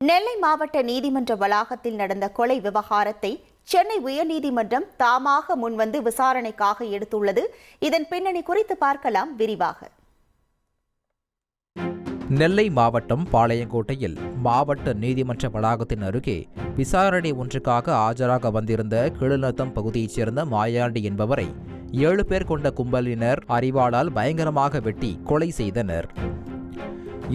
நெல்லை மாவட்ட நீதிமன்ற வளாகத்தில் நடந்த கொலை விவகாரத்தை சென்னை உயர்நீதிமன்றம் தாமாக முன்வந்து விசாரணைக்காக எடுத்துள்ளது. இதன் பின்னணி குறித்து பார்க்கலாம் விரிவாக. நெல்லை மாவட்டம் பாளையங்கோட்டையில் மாவட்ட நீதிமன்ற வளாகத்தின் அருகே விசாரணை ஒன்றுக்காக ஆஜராக வந்திருந்த கீழ்நத்தம் பகுதியைச் சேர்ந்த மாயாண்டி என்பவரை 7 பேர் கொண்ட கும்பலினர் அரிவாளால் பயங்கரமாக வெட்டி கொலை செய்தனர்.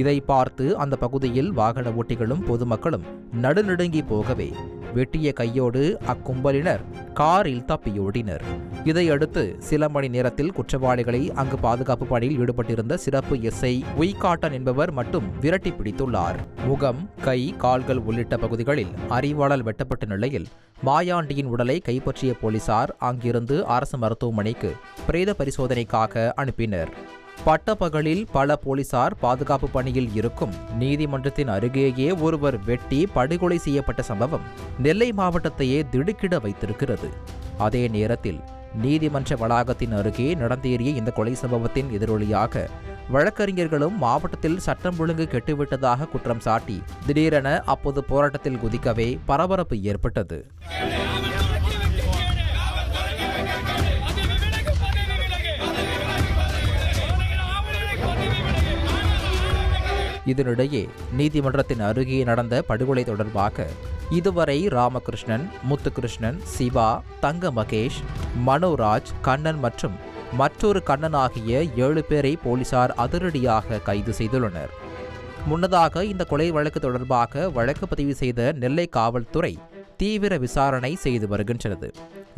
இதை பார்த்து அந்த பகுதியில் வாகன ஓட்டிகளும் பொதுமக்களும் நடுநடுங்கி போகவே வெட்டிய கையோடு அக்கும்பலினர் காரில் தப்பியோடினர். இதையடுத்து சில மணி நேரத்தில் குற்றவாளிகளை அங்கு பாதுகாப்பு பணியில் ஈடுபட்டிருந்த சிறப்பு எஸ்ஐ உய்காட்டன் என்பவர் மட்டும் விரட்டி பிடித்துள்ளார். முகம், கை, கால்கள் உள்ளிட்ட பகுதிகளில் அரிவாளால் வெட்டப்பட்ட நிலையில் மாயாண்டியின் உடலை கைப்பற்றிய போலீசார் அங்கிருந்து அரசு மருத்துவமனைக்கு பிரேத பரிசோதனைக்காக அனுப்பினர். பட்டப்பகலில் பல போலீசார் பாதுகாப்பு பணியில் இருக்கும் நீதிமன்றத்தின் அருகேயே ஒருவர் வெட்டி படுகொலை செய்யப்பட்ட சம்பவம் நெல்லை மாவட்டத்தையே திடுக்கிட வைத்திருக்கிறது. அதே நேரத்தில் நீதிமன்ற வளாகத்தின் அருகே நடந்தேறிய இந்த கொலை சம்பவத்தின் எதிரொலியாக வழக்கறிஞர்களும் மாவட்டத்தில் சட்டம் ஒழுங்கு கெட்டுவிட்டதாக குற்றம் சாட்டி திடீரென அப்போது போராட்டத்தில் குதிக்கவே பரபரப்பு ஏற்பட்டது. இதனிடையே நீதிமன்றத்தின் அருகே நடந்த படுகொலை தொடர்பாக இதுவரை ராமகிருஷ்ணன், முத்துகிருஷ்ணன், சிவா, தங்க மகேஷ், மனோராஜ், கண்ணன் மற்றும் மற்றொரு கண்ணன் ஆகிய 7 பேரை போலீசார் அதிரடியாக கைது செய்துள்ளனர். முன்னதாக இந்த கொலை வழக்கு தொடர்பாக வழக்கு பதிவு செய்த நெல்லை காவல்துறை தீவிர விசாரணை செய்து வருகின்றது.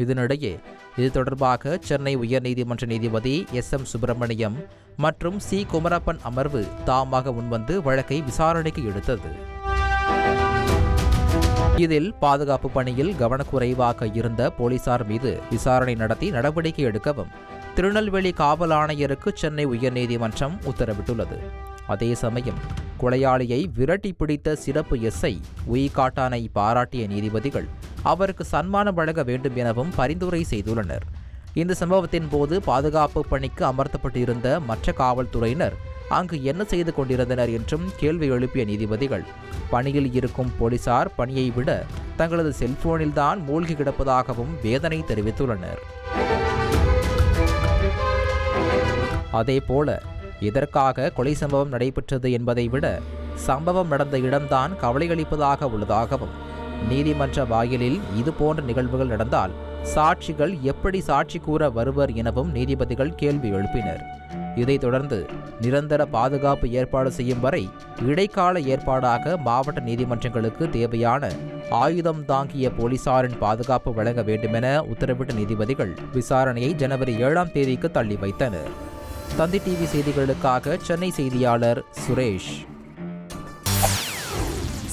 இதனிடையே இது தொடர்பாக சென்னை உயர்நீதிமன்ற நீதிபதி SM சுப்பிரமணியம் மற்றும் C குமரப்பன் அமர்வு தாமாக முன்வந்து வழக்கை விசாரணைக்கு எடுத்தது. இதில் பாதுகாப்பு பணியில் கவனக்குறைவாக இருந்த போலீசார் மீது விசாரணை நடத்தி நடவடிக்கை எடுக்கவும் திருநெல்வேலி காவல் ஆணையருக்கு சென்னை உயர்நீதிமன்றம் உத்தரவிட்டுள்ளது. அதே சமயம் கொலையாளியை விரட்டி பிடித்த சிறப்பு எஸ்ஐ உய்காட்டானை பாராட்டிய நீதிபதிகள் அவருக்கு சன்மானம் வழங்க வேண்டும் எனவும் பரிந்துரை செய்துள்ளனர். இந்த சம்பவத்தின் போது பாதுகாப்பு பணிக்கு அமர்த்தப்பட்டிருந்த மற்ற காவல்துறையினர் அங்கு என்ன செய்து கொண்டிருந்தனர் என்றும் கேள்வி எழுப்பிய நீதிபதிகள் பணியில் இருக்கும் போலீசார் பணியை விட தங்களது செல்போனில்தான் மூழ்கி கிடப்பதாகவும் வேதனை தெரிவித்துள்ளனர். அதேபோல எதற்காக கொலை சம்பவம் நடைபெற்றது என்பதை விட சம்பவம் நடந்த இடம்தான் கவலையளிப்பதாக உள்ளதாகவும் நீதிமன்ற வாயிலில் இதுபோன்ற நிகழ்வுகள் நடந்தால் சாட்சிகள் எப்படி சாட்சி கூற வருவர் எனவும் நீதிபதிகள் கேள்வி எழுப்பினர். இதைத் தொடர்ந்து நிரந்தர பாதுகாப்பு ஏற்பாடு செய்யும் வரை இடைக்கால ஏற்பாடாக மாவட்ட நீதிமன்றங்களுக்கு தேவையான ஆயுதம் தாங்கிய போலீசாரின் பாதுகாப்பு வழங்க வேண்டுமென உத்தரவிட்ட நீதிபதிகள் விசாரணையை ஜனவரி 7ஆம் தேதிக்கு தள்ளி வைத்தனர். தந்தி டிவி செய்திகளுக்காக சென்னை செய்தியாளர் சுரேஷ்.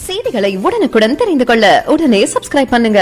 செய்திகளை உடனுக்குடன் தெரிந்து கொள்ள உடனே சப்ஸ்கிரைப் பண்ணுங்க.